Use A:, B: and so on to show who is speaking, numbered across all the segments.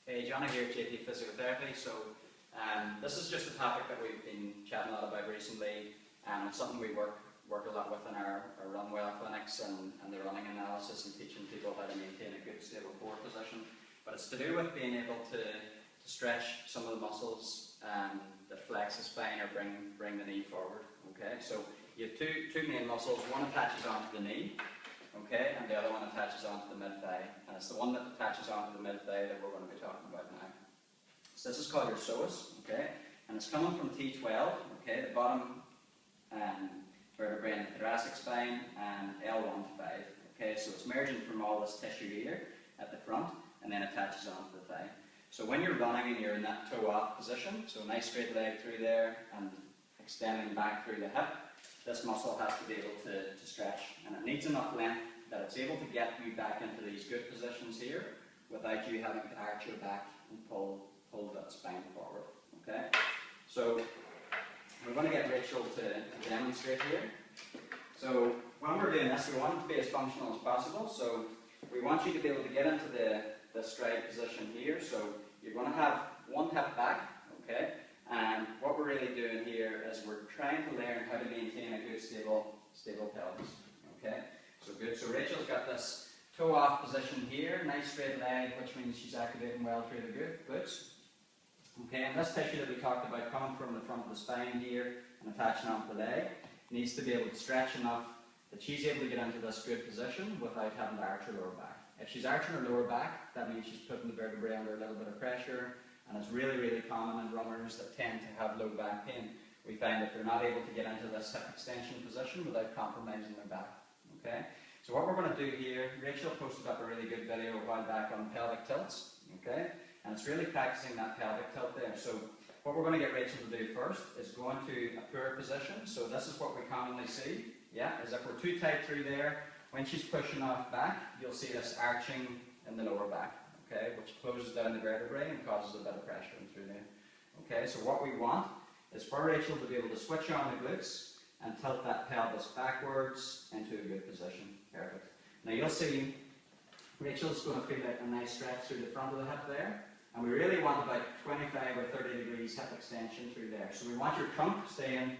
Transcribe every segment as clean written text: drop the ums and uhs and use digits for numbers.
A: Hey, Johnny here, JT Physiotherapy. So this is just a topic that we've been chatting a lot about recently, and it's something we work a lot with in our RunWell clinics and the running analysis and teaching people how to maintain a good stable core position. But it's to do with being able to stretch some of the muscles that flex the spine or bring the knee forward. Okay, so you have two main muscles. One attaches onto the knee. Okay, and the other one attaches onto the mid-thigh, and it's the one that attaches onto the mid-thigh that we're going to be talking about now. So this is called your psoas, okay, and it's coming from T12, okay, the bottom vertebrae in the thoracic spine, and L1 to 5, okay, so it's merging from all this tissue here at the front, and then attaches onto the thigh. So when you're running and you're in that toe-off position, so a nice straight leg through there, and extending back through the hip, this muscle has to be able to stretch, and it needs enough length that it's able to get you back into these good positions here without you having to arch your back and pull that spine forward. Okay? So we're going to get Rachel to demonstrate here. So when we're doing this, we want it to be as functional as possible. So we want you to be able to get into the stride position here. So you're going to have one hip back, okay? And what we're really doing here is we're trying to learn how to maintain a good stable pelvis. Okay, so good. So Rachel's got this toe off position here, nice straight leg, which means she's activating well through the glutes. Okay, and this tissue that we talked about coming from the front of the spine here and attaching onto the leg needs to be able to stretch enough that she's able to get into this good position without having to arch her lower back. If she's arching her lower back, that means she's putting the vertebrae under a little bit of pressure. And it's really, really common in runners that tend to have low back pain. We find that they're not able to get into this hip extension position without compromising their back. Okay? So what we're going to do here, Rachel posted up a really good video a while back on pelvic tilts. Okay? And it's really practicing that pelvic tilt there. So what we're going to get Rachel to do first is go into a poor position. So this is what we commonly see. Yeah, is if we're too tight through there, when she's pushing off back, you'll see this arching in the lower back. Okay, which closes down the vertebrae and causes a bit of pressure in through there. Okay, so what we want is for Rachel to be able to switch on the glutes and tilt that pelvis backwards into a good position. Perfect. Now you'll see Rachel's going to feel a nice stretch through the front of the hip there, and we really want about 25 or 30 degrees hip extension through there. So we want your trunk staying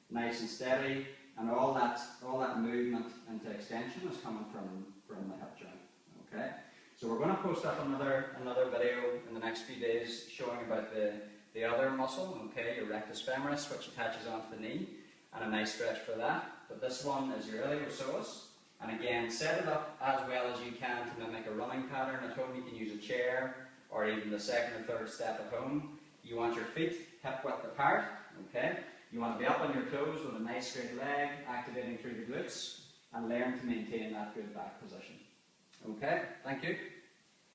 A: nice and steady, and all that movement into extension is coming from the hip joint. Okay. So we're going to post up another video in the next few days showing about the other muscle, okay, your rectus femoris, which attaches onto the knee, and a nice stretch for that. But this one is your iliopsoas, and again, set it up as well as you can to mimic a running pattern at home. You can use a chair, or even the second or third step at home. You want your feet hip width apart, okay? You want to be up on your toes with a nice straight leg, activating through the glutes, and learn to maintain that good back position. Okay, thank you.